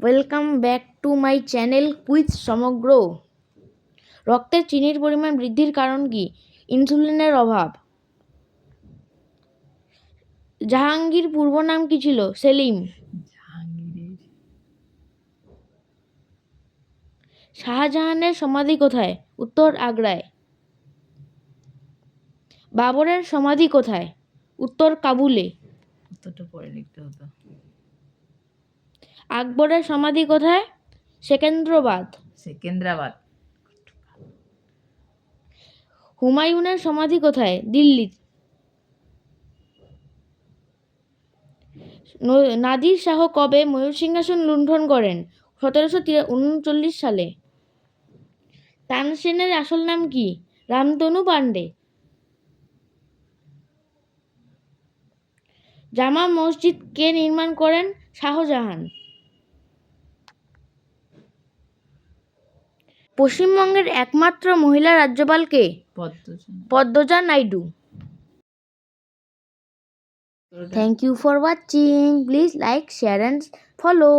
Welcome back to my channel quiz সমগ্র। রক্তে চিনির পরিমাণ বৃদ্ধির কারণ কি? ইনসুলিনের অভাব। জাহাঙ্গীর পূর্ব নাম কি ছিল? সেলিম। শাহজাহানের সমাধি কোথায়? উত্তর আগ্রায়। বাবরের সমাধি কোথায়? উত্তর কাবুলে। উত্তরটা পরে লিখতে হতো। আকবরের সমাধি কোথায়? সেকেন্দ্রাবাদ। হুমায়ুনের সমাধি কোথায়? দিল্লি। নাদির শাহ কবে ময়ূর সিংহাসন লুণ্ঠন করেন? 1739 সালে। তানসেনের আসল নাম কি? রামতনু পান্ডে। জামা মসজিদ কে নির্মাণ করেন? শাহজাহান। পশ্চিমবঙ্গের একমাত্র মহিলা রাজ্যপাল কে? Padmaja Naidu. Thank you for watching. Please like, share and follow.